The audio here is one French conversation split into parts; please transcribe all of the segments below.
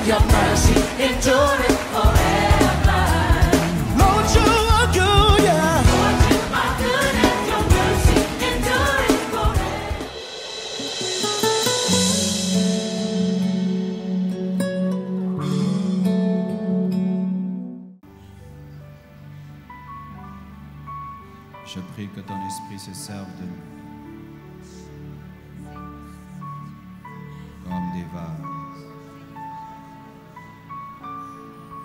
Your mercy endureth forever. Lord, you are good, yeah. Lord, you are good and your mercy endureth forever. Je prie que ton esprit se serve de nous comme des vases.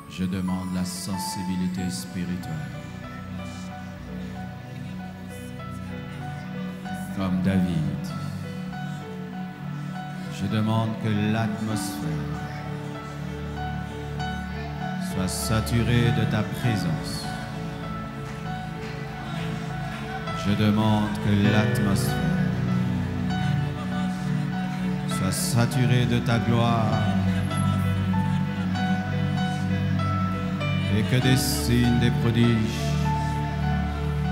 Je demande la sensibilité spirituelle. Comme David. Je demande que l'atmosphère soit saturée de ta présence. Je demande que l'atmosphère soit saturée de ta gloire et que des signes, des prodiges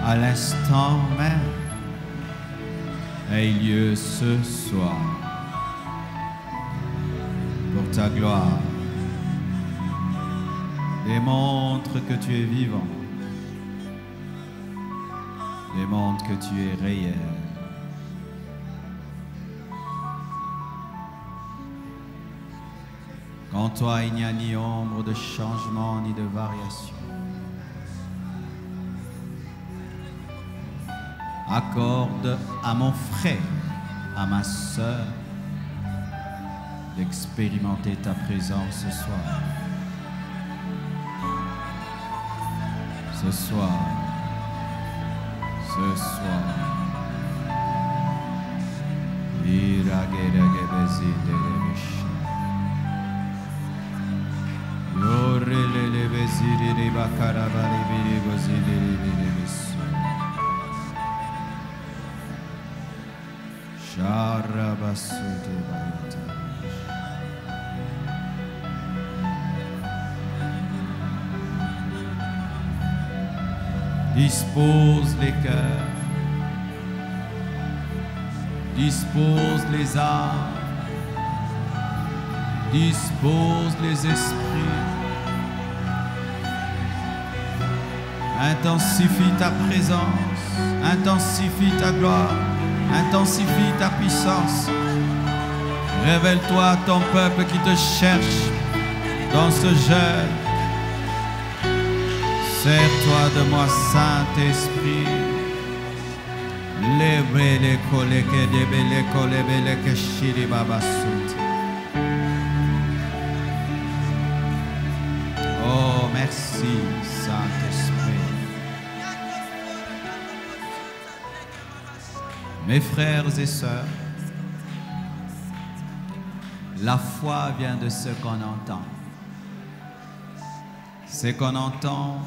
à l'instant même aient lieu ce soir pour ta gloire. Démontre que tu es vivant. Démontre que tu es réel. Qu'en toi il n'y a ni ombre de changement ni de variation. Accorde à mon frère, à ma sœur, d'expérimenter ta présence ce soir. Ce soir. Ce soir. Dispose les cœurs, dispose les âmes, dispose les esprits. Intensifie ta présence, intensifie ta gloire, intensifie ta puissance. Révèle-toi à ton peuple qui te cherche dans ce jeûne. Sers-toi de moi, Saint-Esprit. Oh, merci, Saint-Esprit. Mes frères et sœurs, la foi vient de ce qu'on entend. C'est qu'on entend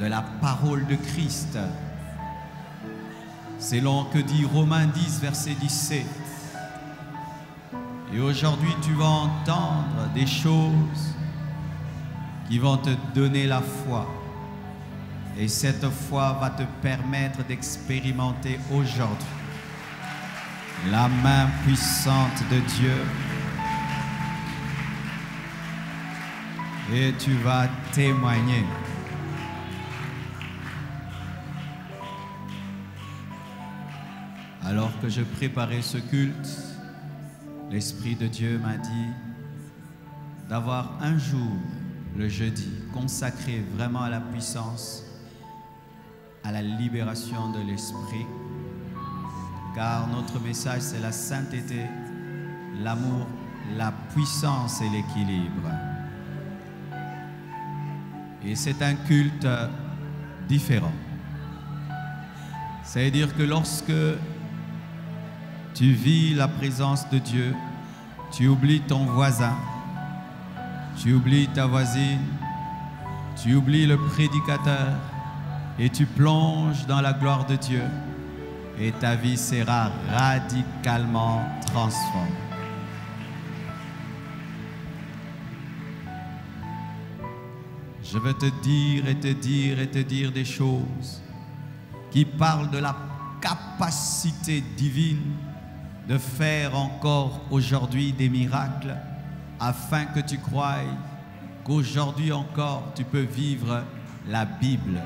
de la parole de Christ. Selon que dit Romains 10, verset 17. Et aujourd'hui, tu vas entendre des choses qui vont te donner la foi. Et cette foi va te permettre d'expérimenter aujourd'hui la main puissante de Dieu. Et tu vas témoigner. Alors que je préparais ce culte, l'Esprit de Dieu m'a dit d'avoir un jour, le jeudi, consacré vraiment à la puissance, à la libération de l'Esprit, car notre message c'est la sainteté, l'amour, la puissance et l'équilibre. Et c'est un culte différent. C'est-à-dire que lorsque tu vis la présence de Dieu, tu oublies ton voisin, tu oublies ta voisine, tu oublies le prédicateur et tu plonges dans la gloire de Dieu et ta vie sera radicalement transformée. Je veux te dire et te dire et te dire des choses qui parlent de la capacité divine de faire encore aujourd'hui des miracles afin que tu croies qu'aujourd'hui encore tu peux vivre la Bible.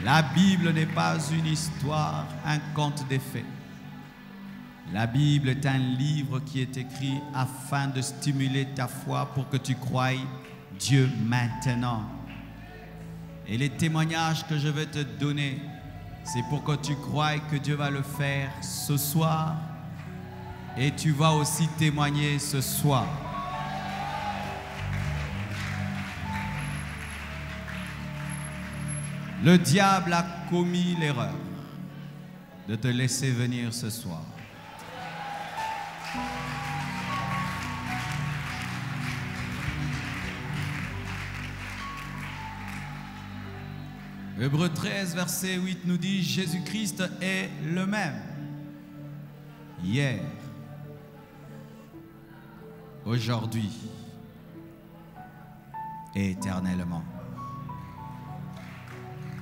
La Bible n'est pas une histoire, un conte des faits. La Bible est un livre qui est écrit afin de stimuler ta foi pour que tu croies Dieu maintenant. Et les témoignages que je vais te donner, c'est pour que tu croies que Dieu va le faire ce soir. Et tu vas aussi témoigner ce soir. Le diable a commis l'erreur de te laisser venir ce soir. Hébreux 13, verset 8 nous dit: Jésus-Christ est le même hier, aujourd'hui et éternellement.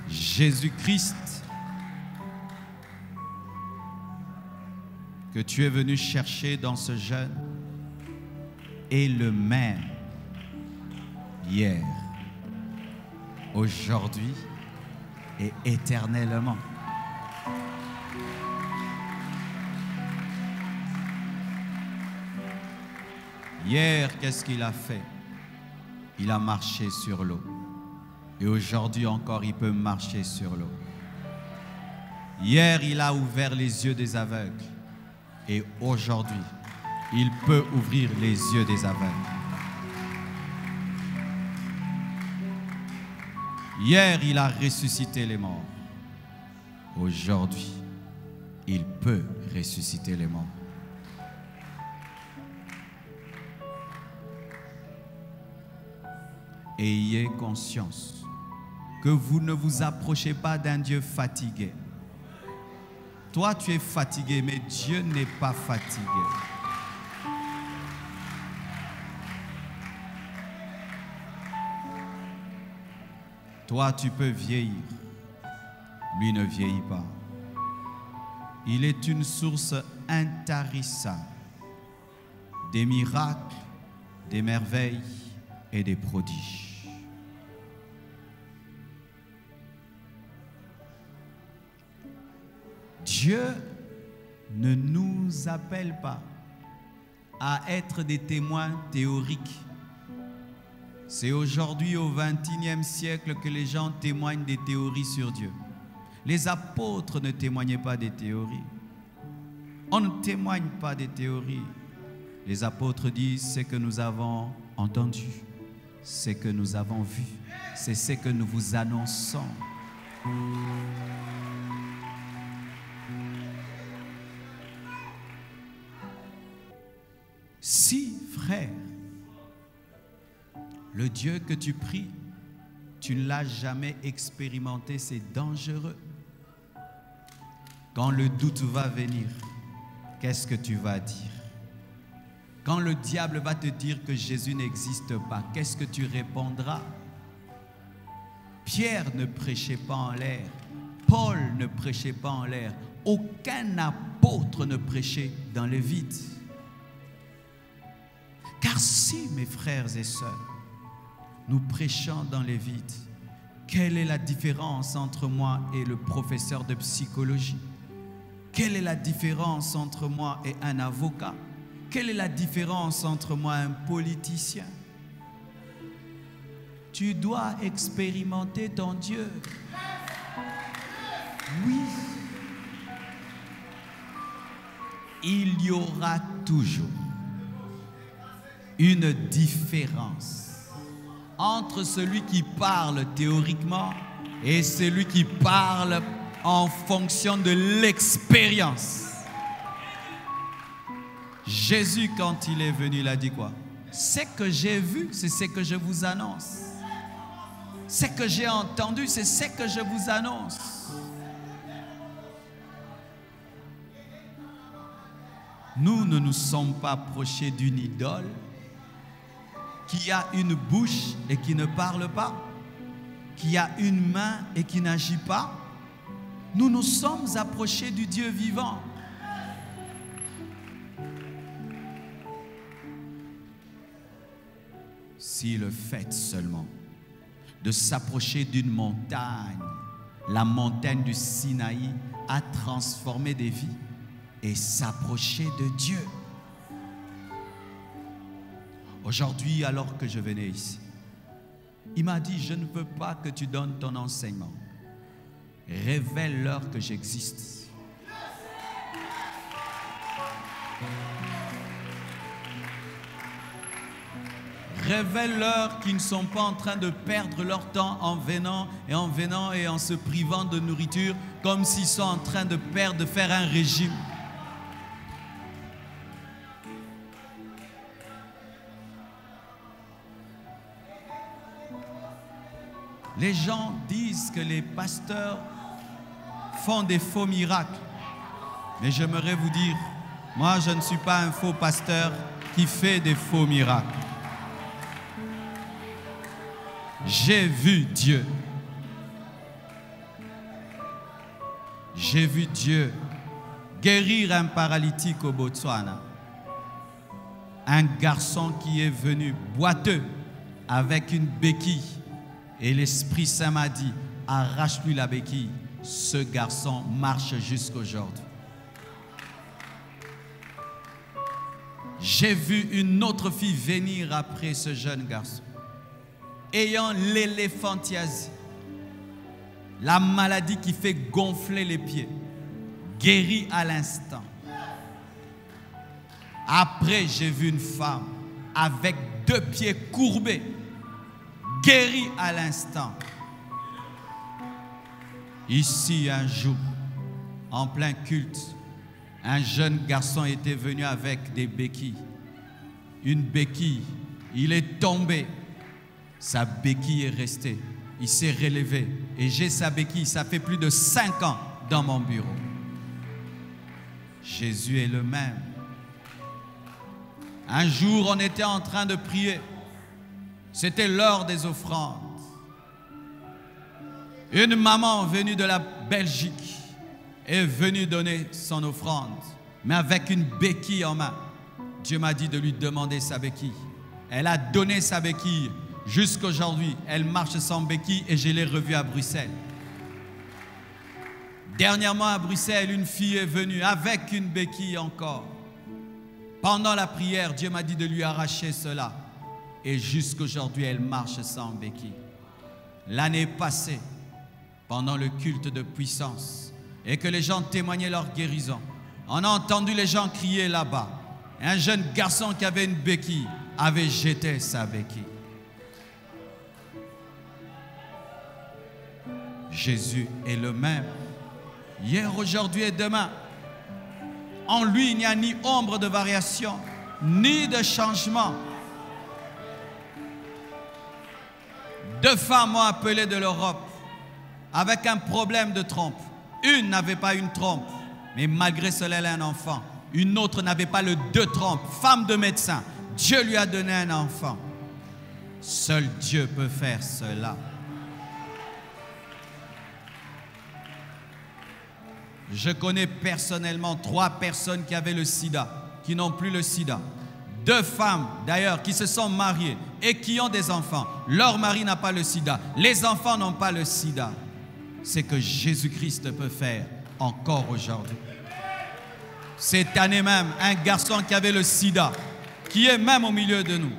Jésus-Christ que tu es venu chercher dans ce jeûne est le même hier, aujourd'hui et éternellement. Hier, qu'est-ce qu'il a fait? Il a marché sur l'eau. Et aujourd'hui encore, il peut marcher sur l'eau. Hier, il a ouvert les yeux des aveugles. Et aujourd'hui, il peut ouvrir les yeux des aveugles. Hier, il a ressuscité les morts. Aujourd'hui, il peut ressusciter les morts. Ayez conscience que vous ne vous approchez pas d'un Dieu fatigué. Toi, tu es fatigué, mais Dieu n'est pas fatigué. Toi, tu peux vieillir. Lui ne vieillit pas. Il est une source intarissable des miracles, des merveilles et des prodiges. Dieu ne nous appelle pas à être des témoins théoriques. C'est aujourd'hui, au XXIe siècle, que les gens témoignent des théories sur Dieu. Les apôtres ne témoignaient pas des théories. On ne témoigne pas des théories. Les apôtres disent: ce que nous avons entendu, ce que nous avons vu, c'est ce que nous vous annonçons. Si, frère, le Dieu que tu pries, tu ne l'as jamais expérimenté, c'est dangereux. Quand le doute va venir, qu'est-ce que tu vas dire? Quand le diable va te dire que Jésus n'existe pas, qu'est-ce que tu répondras? Pierre ne prêchait pas en l'air, Paul ne prêchait pas en l'air, aucun apôtre ne prêchait dans le vide. Car si, mes frères et sœurs, nous prêchons dans les vides, quelle est la différence entre moi et le professeur de psychologie? Quelle est la différence entre moi et un avocat? Quelle est la différence entre moi et un politicien? Tu dois expérimenter ton Dieu. Oui. Il y aura toujours une différence entre celui qui parle théoriquement et celui qui parle en fonction de l'expérience. Jésus, quand il est venu, il a dit quoi? Ce que j'ai vu, c'est ce que je vous annonce. Ce que j'ai entendu, c'est ce que je vous annonce. Nous ne nous sommes pas approchés d'une idole qui a une bouche et qui ne parle pas, qui a une main et qui n'agit pas. Nous nous sommes approchés du Dieu vivant. si le fait seulement de s'approcher d'une montagne, la montagne du Sinaï, a transformé des vies et s'approcher de Dieu. Aujourd'hui, alors que je venais ici, il m'a dit, je ne veux pas que tu donnes ton enseignement. Révèle-leur que j'existe. Révèle-leur qu'ils ne sont pas en train de perdre leur temps en venant et en se privant de nourriture, comme s'ils sont en train de faire un régime. Les gens disent que les pasteurs font des faux miracles. Mais j'aimerais vous dire, moi je ne suis pas un faux pasteur qui fait des faux miracles. J'ai vu Dieu. J'ai vu Dieu guérir un paralytique au Botswana. Un garçon qui est venu boiteux avec une béquille. Et l'Esprit Saint m'a dit, arrache-lui la béquille. Ce garçon marche jusqu'aujourd'hui. J'ai vu une autre fille venir après ce jeune garçon, ayant l'éléphantiasie, la maladie qui fait gonfler les pieds, guérie à l'instant. Après, j'ai vu une femme avec 2 pieds courbés, guérie à l'instant. Ici, un jour, en plein culte, un jeune garçon était venu avec des béquilles. Une béquille, il est tombé. Sa béquille est restée. Il s'est relevé. Et j'ai sa béquille, ça fait plus de 5 ans dans mon bureau. Jésus est le même. Un jour, on était en train de prier. C'était l'heure des offrandes. Une maman venue de la Belgique est venue donner son offrande, mais avec une béquille en main. Dieu m'a dit de lui demander sa béquille. Elle a donné sa béquille. Jusqu'aujourd'hui, elle marche sans béquille et je l'ai revue à Bruxelles. Dernièrement à Bruxelles, une fille est venue avec une béquille encore. Pendant la prière, Dieu m'a dit de lui arracher cela. Et jusqu'aujourd'hui, elle marche sans béquille. L'année passée, pendant le culte de puissance, et que les gens témoignaient leur guérison, on a entendu les gens crier là-bas. Un jeune garçon qui avait une béquille avait jeté sa béquille. Jésus est le même, hier, aujourd'hui et demain. En lui, il n'y a ni ombre de variation, ni de changement. 2 femmes m'ont appelé de l'Europe avec un problème de trompe. Une n'avait pas une trompe, mais malgré cela, elle a un enfant. Une autre n'avait pas le 2 trompes, femme de médecin. Dieu lui a donné un enfant. Seul Dieu peut faire cela. Je connais personnellement 3 personnes qui avaient le sida, qui n'ont plus le sida. 2 femmes d'ailleurs qui se sont mariées et qui ont des enfants. Leur mari n'a pas le sida. Les enfants n'ont pas le sida. C'est que Jésus-Christ peut faire encore aujourd'hui. Cette année même, un garçon qui avait le sida, qui est même au milieu de nous,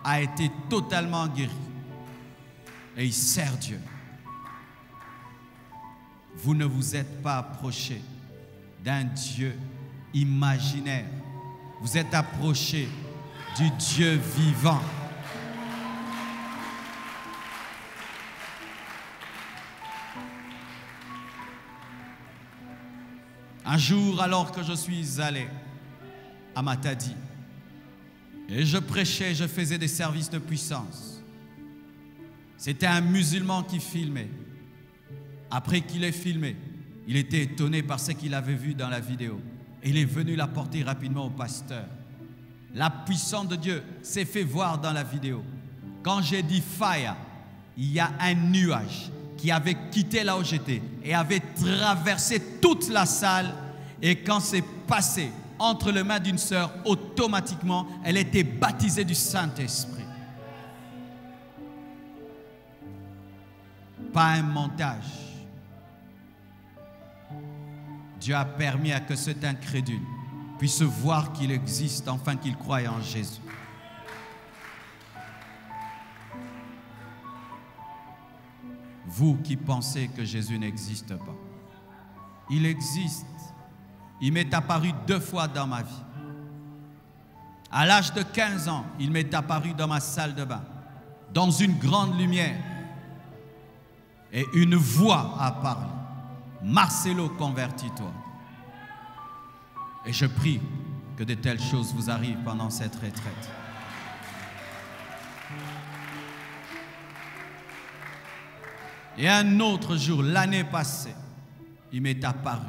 a été totalement guéri. Et il sert Dieu. Vous ne vous êtes pas approché d'un Dieu imaginaire. Vous êtes approché du Dieu vivant. Un jour, alors que je suis allé à Matadi, et je prêchais, je faisais des services de puissance. C'était un musulman qui filmait. Après qu'il ait filmé, il était étonné par ce qu'il avait vu dans la vidéo. Et il est venu l'apporter rapidement au pasteur. La puissance de Dieu s'est fait voir dans la vidéo. Quand j'ai dit fire, il y a un nuage qui avait quitté là où j'étais et avait traversé toute la salle. Et quand c'est passé entre les mains d'une sœur, automatiquement, elle était baptisée du Saint-Esprit. pas un montage. Dieu a permis à que cet incrédule puisse voir qu'il existe, enfin qu'il croie en Jésus. Vous qui pensez que Jésus n'existe pas, il existe. Il m'est apparu 2 fois dans ma vie. À l'âge de 15 ans, il m'est apparu dans ma salle de bain, dans une grande lumière. Et une voix a parlé. Marcelo, convertis-toi. Et je prie que de telles choses vous arrivent pendant cette retraite. Et un autre jour, l'année passée, il m'est apparu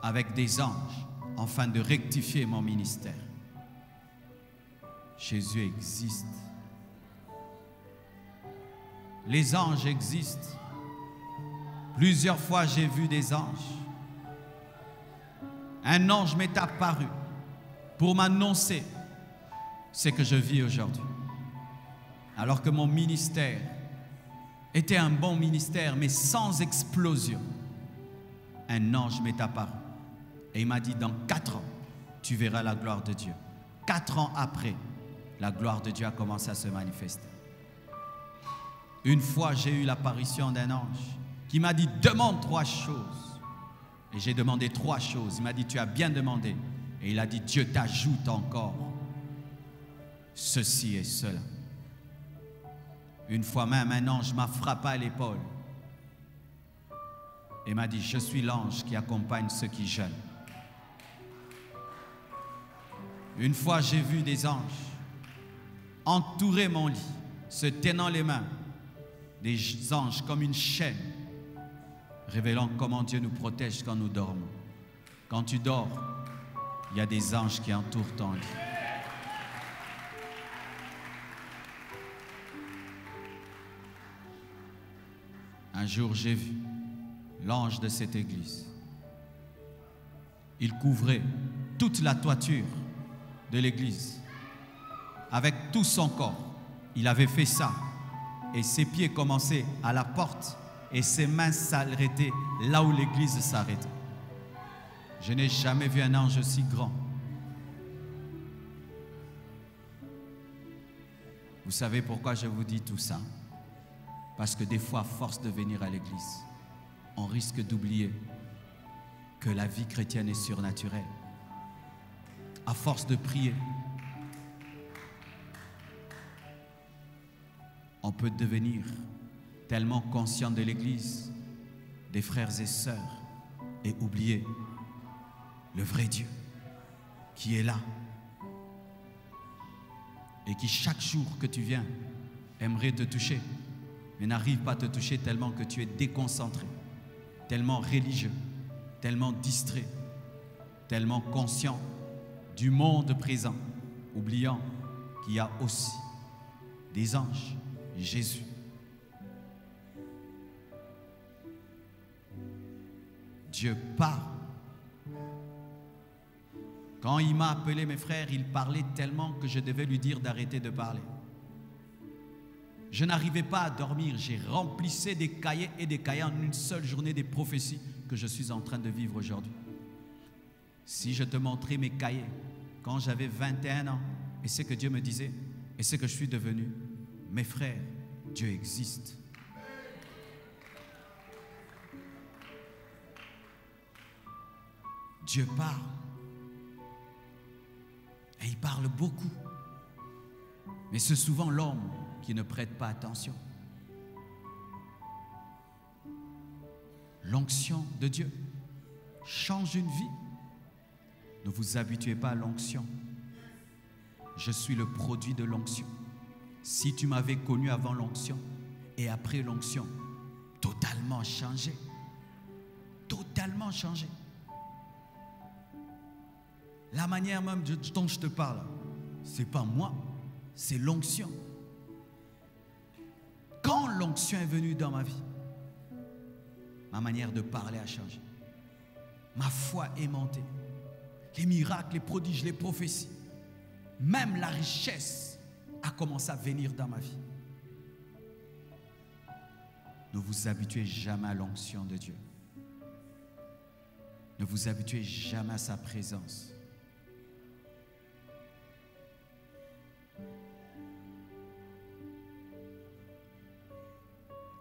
avec des anges afin de rectifier mon ministère. Jésus existe. Les anges existent. Plusieurs fois, j'ai vu des anges. Un ange m'est apparu pour m'annoncer ce que je vis aujourd'hui. Alors que mon ministère était un bon ministère, mais sans explosion. Un ange m'est apparu et il m'a dit, dans 4 ans, tu verras la gloire de Dieu. 4 ans après, la gloire de Dieu a commencé à se manifester. Une fois, j'ai eu l'apparition d'un ange qui m'a dit, demande 3 choses. Et j'ai demandé 3 choses. Il m'a dit, tu as bien demandé. Et il a dit, Dieu t'ajoute encore ceci et cela. Une fois même, un ange m'a frappé à l'épaule et m'a dit, je suis l'ange qui accompagne ceux qui jeûnent. Une fois, j'ai vu des anges entourer mon lit, se tenant les mains, des anges comme une chaîne, révélant comment Dieu nous protège quand nous dormons. Quand tu dors, il y a des anges qui entourent ton lit. Un jour, j'ai vu l'ange de cette église. Il couvrait toute la toiture de l'église avec tout son corps. Il avait fait ça et ses pieds commençaient à la porte et ses mains s'arrêtaient là où l'église s'arrêtait. Je n'ai jamais vu un ange aussi grand. Vous savez pourquoi je vous dis tout ça? Parce que des fois, à force de venir à l'église, on risque d'oublier que la vie chrétienne est surnaturelle. À force de prier, on peut devenir tellement conscient de l'église, des frères et sœurs, et oublier le vrai Dieu qui est là et qui chaque jour que tu viens aimerait te toucher, mais n'arrive pas à te toucher tellement que tu es déconcentré, tellement religieux, tellement distrait, tellement conscient du monde présent, oubliant qu'il y a aussi des anges, Jésus. Dieu parle. Quand il m'a appelé, mes frères, il parlait tellement que je devais lui dire d'arrêter de parler. Je n'arrivais pas à dormir. J'ai remplissé des cahiers et des cahiers en une seule journée des prophéties que je suis en train de vivre aujourd'hui. Si je te montrais mes cahiers quand j'avais 21 ans et ce que Dieu me disait et ce que je suis devenu, mes frères, Dieu existe. Dieu parle. Et il parle beaucoup. Mais c'est souvent l'homme qui ne prête pas attention. L'onction de Dieu change une vie. Ne vous habituez pas à l'onction. Je suis le produit de l'onction. Si tu m'avais connu avant l'onction et après l'onction, totalement changé. Totalement changé. La manière même dont je te parle, ce n'est pas moi, c'est l'onction. Quand l'onction est venue dans ma vie, ma manière de parler a changé. Ma foi est montée. Les miracles, les prodiges, les prophéties, même la richesse a commencé à venir dans ma vie. ne vous habituez jamais à l'onction de Dieu. Ne vous habituez jamais à sa présence.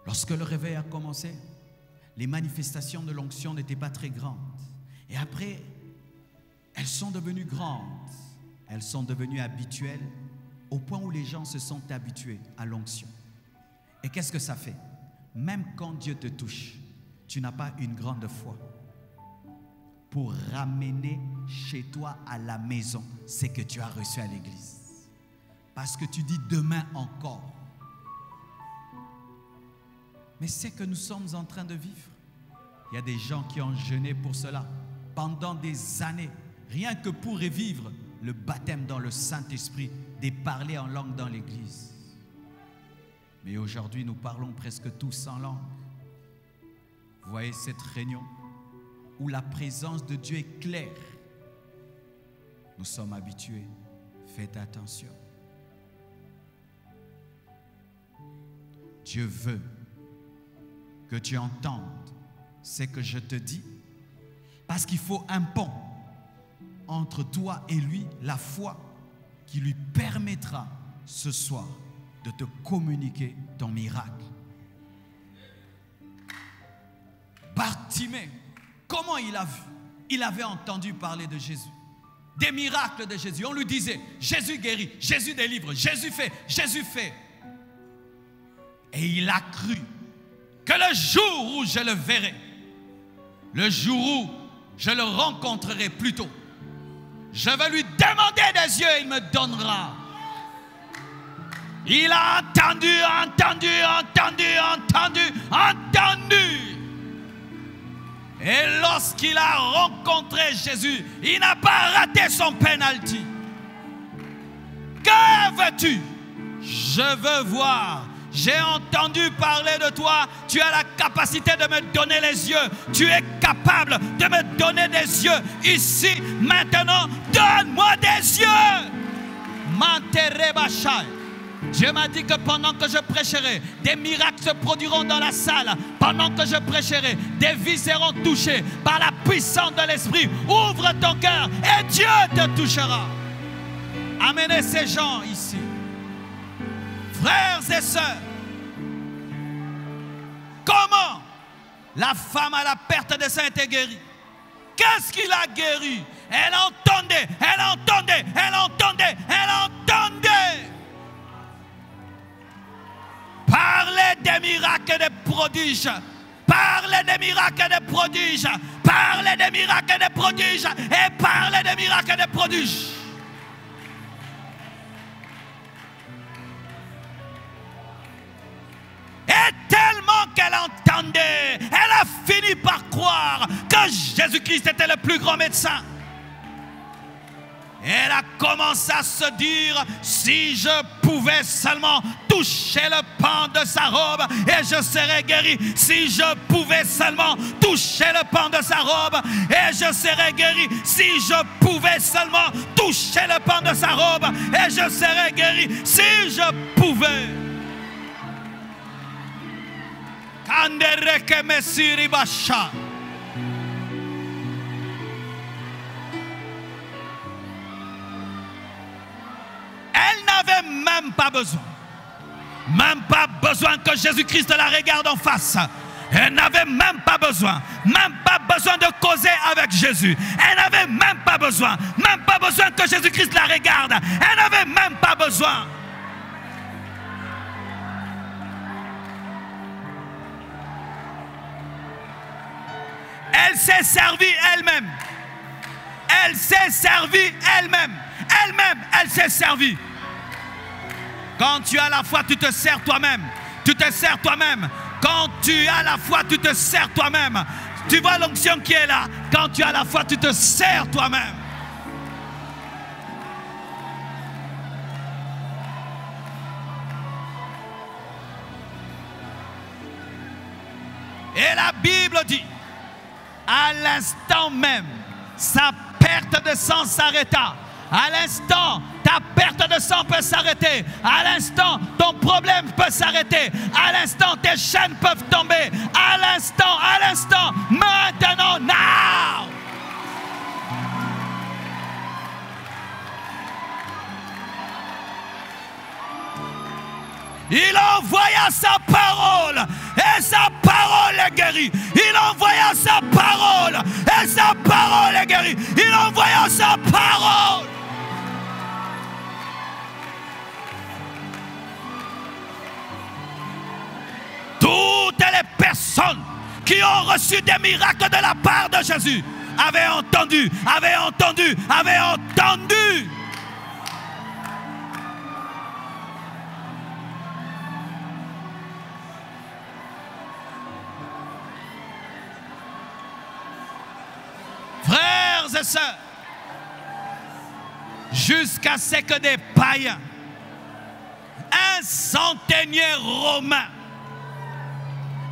Lorsque le réveil a commencé, les manifestations de l'onction n'étaient pas très grandes. Et après, elles sont devenues grandes. Elles sont devenues habituelles au point où les gens se sont habitués à l'onction. Et qu'est-ce que ça fait? Même quand Dieu te touche, tu n'as pas une grande foi pour ramener chez toi à la maison ce que tu as reçu à l'église. Parce que tu dis demain encore. Mais c'est que nous sommes en train de vivre. Il y a des gens qui ont jeûné pour cela pendant des années, rien que pour revivre le baptême dans le Saint-Esprit, des parler en langue dans l'église. Mais aujourd'hui, nous parlons presque tous en langue. Vous voyez cette réunion où la présence de Dieu est claire. Nous sommes habitués. Faites attention. Dieu veut que tu entendes ce que je te dis, parce qu'il faut un pont entre toi et lui, la foi qui lui permettra ce soir de te communiquer ton miracle. Bartimée, comment il a vu? Il avait entendu parler de Jésus, des miracles de Jésus. On lui disait, Jésus guérit, Jésus délivre, Jésus fait, Jésus fait. Et il a cru que le jour où je le verrai, le jour où je le rencontrerai plutôt, je vais lui demander des yeux et il me donnera. Il a entendu. Et lorsqu'il a rencontré Jésus, il n'a pas raté son penalty. Que veux-tu? Je veux voir. J'ai entendu parler de toi. Tu as la capacité de me donner les yeux. Tu es capable de me donner des yeux. Ici, maintenant, donne-moi des yeux. Dieu m'a dit que pendant que je prêcherai, des miracles se produiront dans la salle. Pendant que je prêcherai, des vies seront touchées par la puissance de l'Esprit. Ouvre ton cœur et Dieu te touchera. Amenez ces gens ici. Frères et sœurs, comment la femme à la perte de sang était guérie? Qu'est-ce qui l'a guérie? Elle entendait. Parlez des miracles et des prodiges. Parlez des miracles et des prodiges. Parlez des miracles et des prodiges. Et parlez des miracles et des prodiges. Et tellement qu'elle entendait, elle a fini par croire que Jésus-Christ était le plus grand médecin. Elle a commencé à se dire, si je pouvais seulement toucher le pan de sa robe et je serais guéri. Si je pouvais seulement toucher le pan de sa robe et je serais guéri. Si je pouvais seulement toucher le pan de sa robe et je serais guéri. Si je pouvais. Kandereke mesiri basha. Elle n'avait même pas besoin que Jésus-Christ la regarde en face. Elle n'avait même pas besoin de causer avec Jésus. Elle n'avait même pas besoin que Jésus-Christ la regarde. Elle n'avait même pas besoin. Elle s'est servie elle-même. Elle s'est servie elle-même. Elle s'est servie. Quand tu as la foi, tu te sers toi-même. Tu te sers toi-même. Quand tu as la foi, tu te sers toi-même. Tu vois l'onction qui est là. Quand tu as la foi, tu te sers toi-même. Et la Bible dit, à l'instant même, sa perte de sang s'arrêta. À l'instant, ta perte de sang peut s'arrêter. À l'instant, ton problème peut s'arrêter. À l'instant, tes chaînes peuvent tomber. À l'instant, maintenant, now! Il envoya sa parole et sa parole est guérie. Il envoya sa parole et sa parole est guérie. Il envoya sa parole. Toutes les personnes qui ont reçu des miracles de la part de Jésus avaient entendu. Frères et sœurs, jusqu'à ce que des païens, un centenier romain,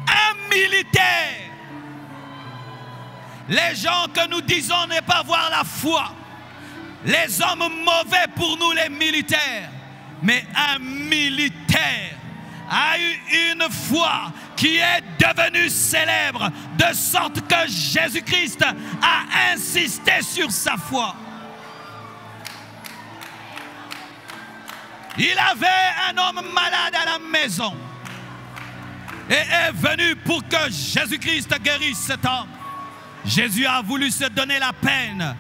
un militaire, les gens que nous disons ne pas avoir la foi, les hommes mauvais pour nous les militaires, mais un militaire a eu une foi qui est devenue célèbre, de sorte que Jésus-Christ a insisté sur sa foi. Il avait un homme malade à la maison et est venu pour que Jésus-Christ guérisse cet homme. Jésus a voulu se donner la peine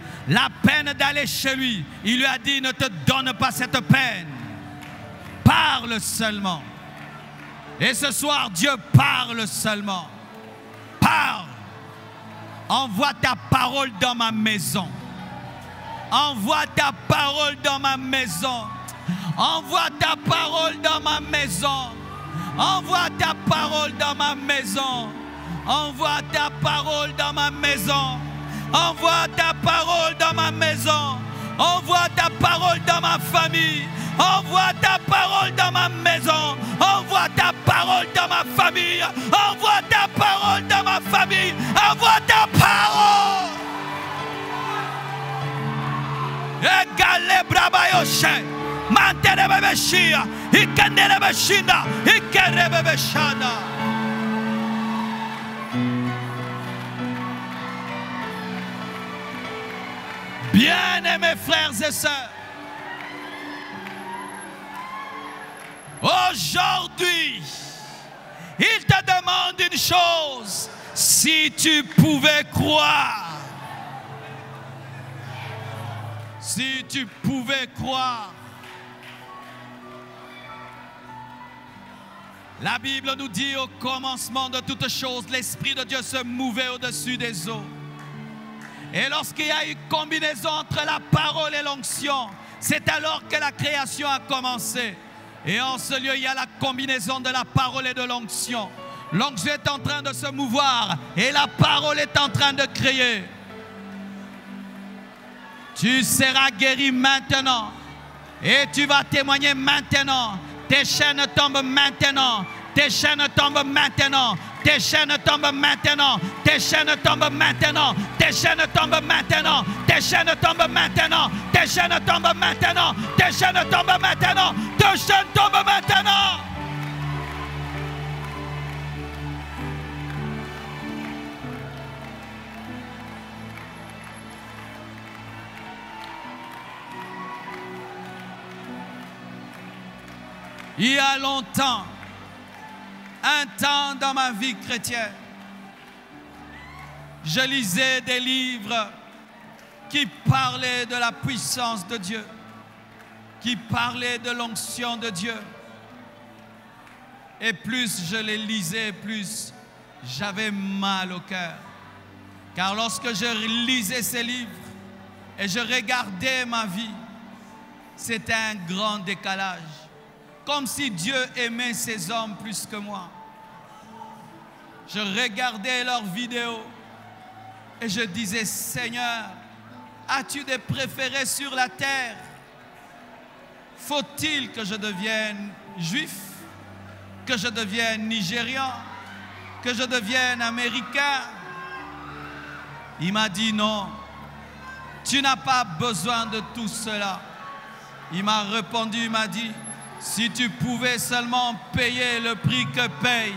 d'aller chez lui. Il lui a dit, ne te donne pas cette peine, parle seulement. Et ce soir, Dieu parle seulement. Parle. Envoie ta parole dans ma maison. Envoie ta parole dans ma maison. Envoie ta parole dans ma maison. Envoie ta parole dans ma maison. Envoie ta parole dans ma maison. Envoie ta parole dans ma maison. Envoie ta parole dans ma famille. Envoie ta parole dans ma maison. Envoie ta parole dans ma famille. Envoie ta parole dans ma famille. Envoie ta parole. Egale brabayoshe. Mantere bebeshia. Ikendele beshinda. Ikere bebeshada. Bien-aimés frères et sœurs, aujourd'hui, il te demande une chose, si tu pouvais croire. Si tu pouvais croire. La Bible nous dit au commencement de toutes choses, l'Esprit de Dieu se mouvait au-dessus des eaux. Et lorsqu'il y a eu combinaison entre la parole et l'onction, c'est alors que la création a commencé. Et en ce lieu, il y a la combinaison de la parole et de l'onction. L'onction est en train de se mouvoir et la parole est en train de créer. Tu seras guéri maintenant et tu vas témoigner maintenant. Tes chaînes tombent maintenant. Tes chaînes tombent maintenant. Tes chaînes tombent maintenant. Tes chaînes tombent maintenant. Tes chaînes tombent maintenant. Tes chaînes tombent maintenant. Tes chaînes tombent maintenant. Tes chaînes tombent maintenant. Tes chaînes tombent maintenant. Il y a longtemps, un temps dans ma vie chrétienne, je lisais des livres qui parlaient de la puissance de Dieu, qui parlaient de l'onction de Dieu. Et plus je les lisais, plus j'avais mal au cœur. Car lorsque je lisais ces livres et je regardais ma vie, c'était un grand décalage. Comme si Dieu aimait ces hommes plus que moi. Je regardais leurs vidéos et je disais, Seigneur, as-tu des préférés sur la terre? Faut-il que je devienne juif, que je devienne nigérian, que je devienne américain? Il m'a dit non, tu n'as pas besoin de tout cela. il m'a répondu, il m'a dit, si tu pouvais seulement payer le prix que paye,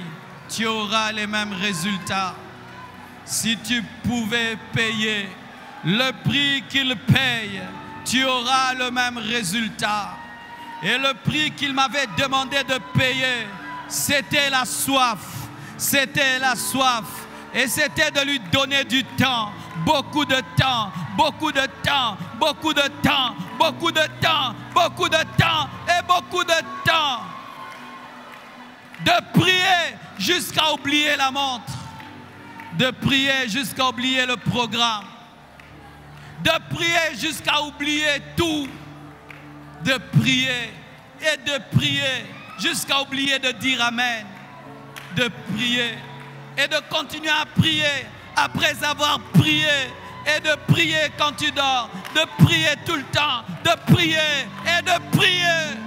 tu auras les mêmes résultats. Si tu pouvais payer le prix qu'il paye, tu auras le même résultat. Et le prix qu'il m'avait demandé de payer, c'était la soif. C'était la soif. Et c'était de lui donner du temps, beaucoup de temps, beaucoup de temps, beaucoup de temps, beaucoup de temps, beaucoup de temps et beaucoup de temps. De prier jusqu'à oublier la montre. De prier jusqu'à oublier le programme. De prier jusqu'à oublier tout. De prier et de prier jusqu'à oublier de dire Amen. De prier et de continuer à prier après avoir prié et de prier quand tu dors, de prier tout le temps, de prier et de prier.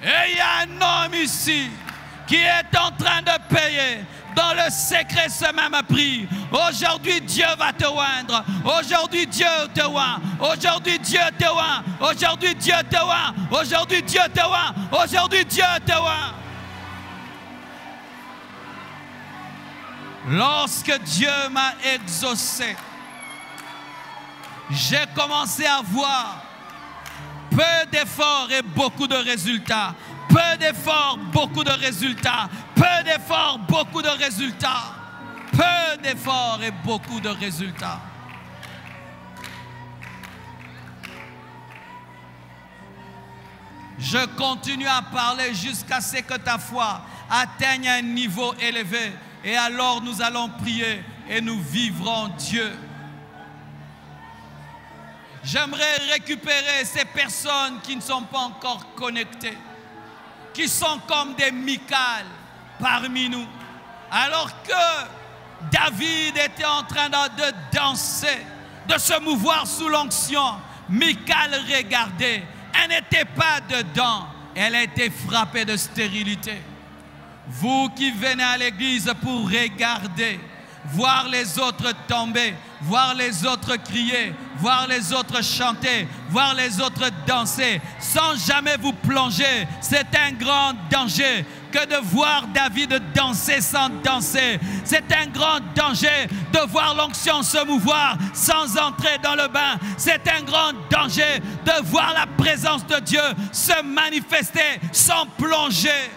Et il y a un homme ici qui est en train de payer dans le secret ce même prix. Aujourd'hui, Dieu va te oindre. Aujourd'hui, Dieu te oint. Aujourd'hui, Dieu te oint. Aujourd'hui, Dieu te oint. Aujourd'hui, Dieu te oint. Aujourd'hui, Dieu te oint. Lorsque Dieu m'a exaucé, j'ai commencé à voir peu d'efforts et beaucoup de résultats. Peu d'efforts, beaucoup de résultats. Peu d'efforts, beaucoup de résultats. Peu d'efforts et beaucoup de résultats. Je continue à parler jusqu'à ce que ta foi atteigne un niveau élevé. Et alors nous allons prier et nous vivrons Dieu. J'aimerais récupérer ces personnes qui ne sont pas encore connectées, qui sont comme des Michal parmi nous. Alors que David était en train de danser, de se mouvoir sous l'onction, Michal regardait. Elle n'était pas dedans, elle a été frappée de stérilité. Vous qui venez à l'église pour regarder, voir les autres tomber, voir les autres crier, voir les autres chanter, voir les autres danser, sans jamais vous plonger, c'est un grand danger que de voir David danser sans danser. C'est un grand danger de voir l'onction se mouvoir sans entrer dans le bain. C'est un grand danger de voir la présence de Dieu se manifester sans plonger.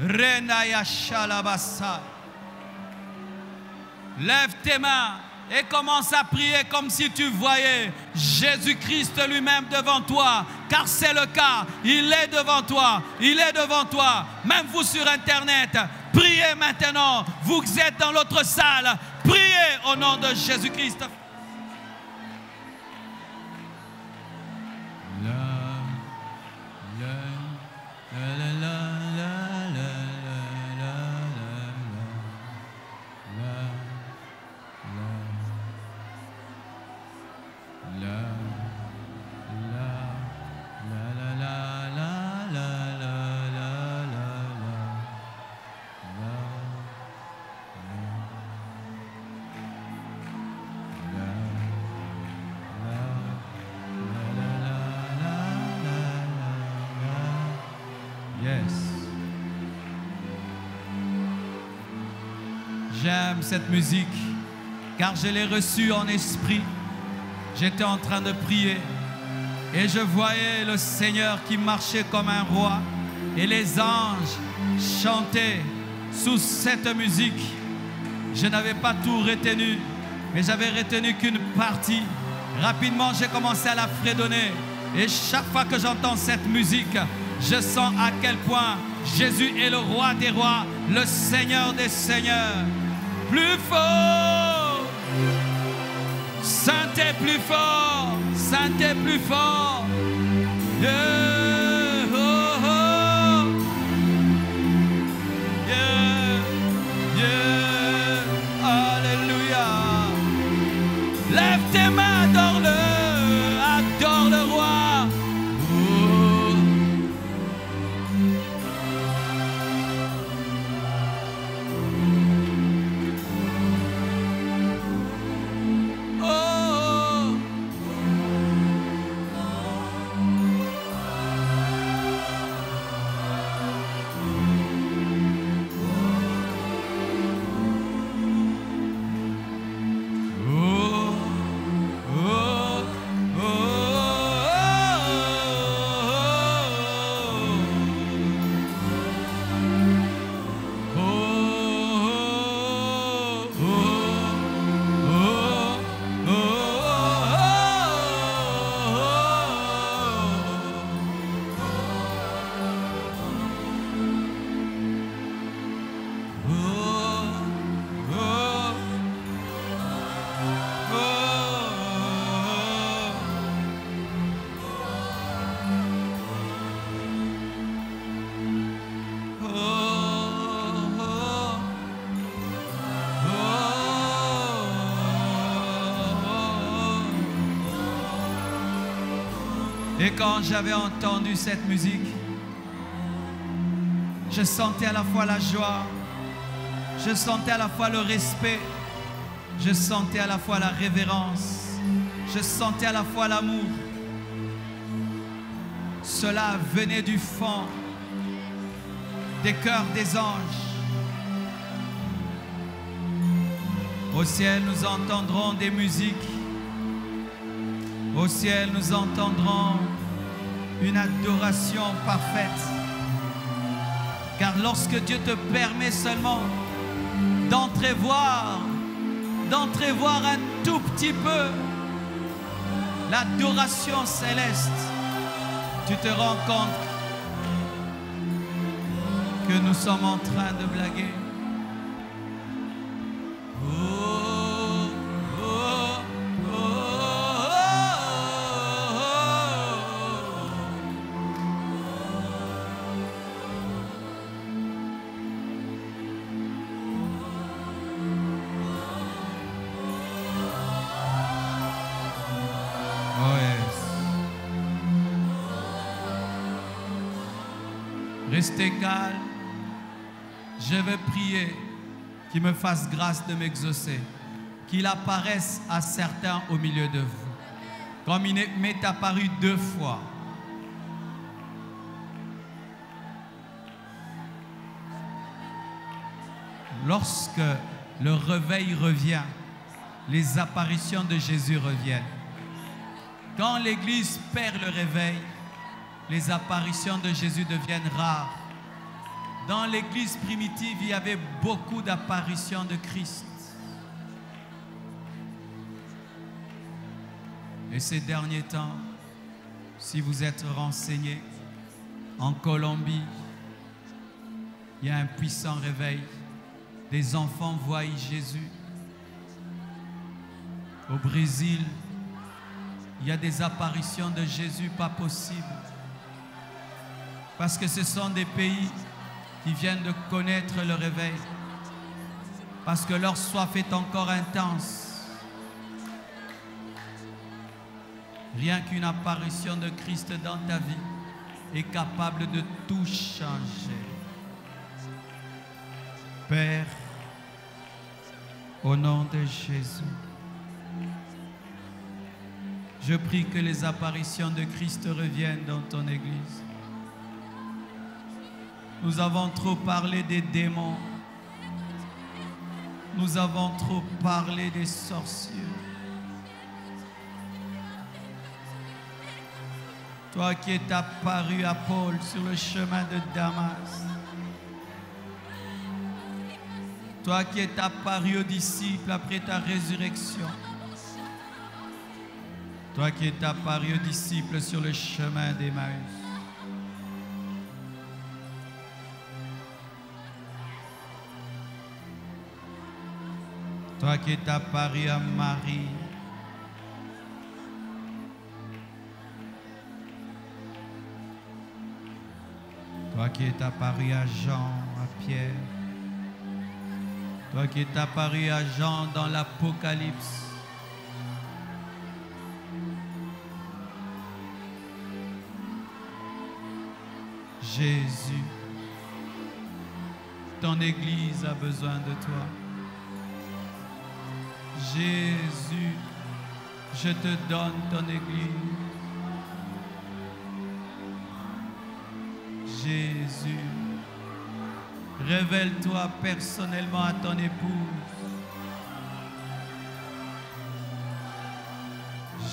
Renaya Shalabasa. Lève tes mains et commence à prier comme si tu voyais Jésus-Christ lui-même devant toi. Car c'est le cas, il est devant toi, il est devant toi. Même vous sur Internet, priez maintenant. Vous êtes dans l'autre salle, priez au nom de Jésus-Christ. J'aime cette musique car je l'ai reçue en esprit. J'étais en train de prier et je voyais le Seigneur qui marchait comme un roi et les anges chantaient sous cette musique. Je n'avais pas tout retenu, mais j'avais retenu qu'une partie. Rapidement, j'ai commencé à la fredonner et chaque fois que j'entends cette musique, je sens à quel point Jésus est le roi des rois, le Seigneur des seigneurs. Plus fort, Saint est plus fort, Saint est plus fort. Yeah, oh, oh. Yeah, yeah, alléluia. Lève tes mains, adore-le, adore le roi. Oh. Et quand j'avais entendu cette musique, je sentais à la fois la joie, je sentais à la fois le respect, je sentais à la fois la révérence, je sentais à la fois l'amour. Cela venait du fond des cœurs des anges. Au ciel, nous entendrons des musiques. Au ciel, nous entendrons une adoration parfaite. Car lorsque Dieu te permet seulement d'entrevoir un tout petit peu l'adoration céleste, tu te rends compte que nous sommes en train de blaguer. Restez calme. Je vais prier qu'il me fasse grâce de m'exaucer, qu'il apparaisse à certains au milieu de vous, comme il m'est apparu 2 fois. Lorsque le réveil revient, les apparitions de Jésus reviennent. Quand l'Église perd le réveil, les apparitions de Jésus deviennent rares. Dans l'Église primitive, il y avait beaucoup d'apparitions de Christ. Et ces derniers temps, si vous êtes renseignés, en Colombie, il y a un puissant réveil. Des enfants voient Jésus. Au Brésil, il y a des apparitions de Jésus pas possibles. Parce que ce sont des pays qui viennent de connaître le réveil. Parce que leur soif est encore intense. Rien qu'une apparition de Christ dans ta vie est capable de tout changer. Père, au nom de Jésus, je prie que les apparitions de Christ reviennent dans ton Église. Nous avons trop parlé des démons. Nous avons trop parlé des sorciers. Toi qui es apparu à Paul sur le chemin de Damas. Toi qui es apparu aux disciples après ta résurrection. Toi qui es apparu aux disciples sur le chemin d'Emmaüs. Toi qui es apparu à Marie. Toi qui es apparu à Jean, à Pierre. Toi qui es apparu à Jean dans l'Apocalypse. Jésus, ton Église a besoin de toi. Jésus, je te donne ton Église. Jésus, révèle-toi personnellement à ton épouse.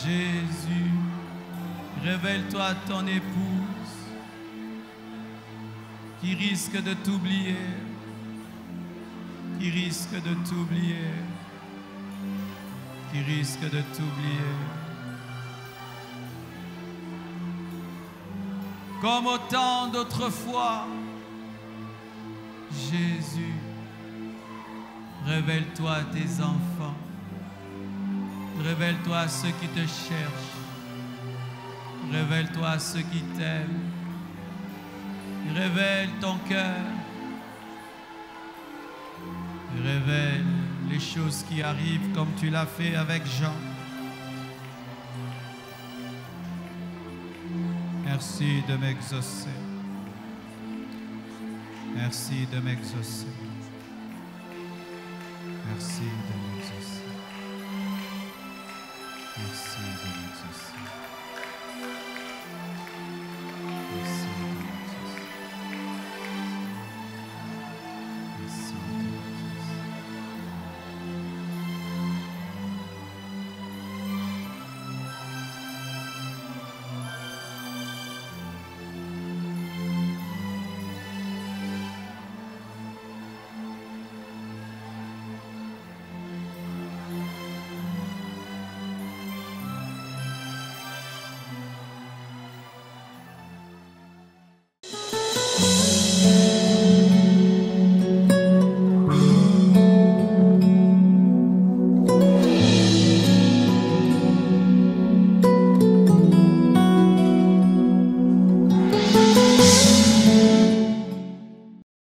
Jésus, révèle-toi à ton épouse qui risque de t'oublier, qui risque de t'oublier, qui risque de t'oublier. Comme au temps d'autrefois, Jésus, révèle-toi à tes enfants, révèle-toi à ceux qui te cherchent, révèle-toi à ceux qui t'aiment, révèle ton cœur, révèle les choses qui arrivent comme tu l'as fait avec Jean. Merci de m'exaucer. Merci de m'exaucer. Merci de m'exaucer.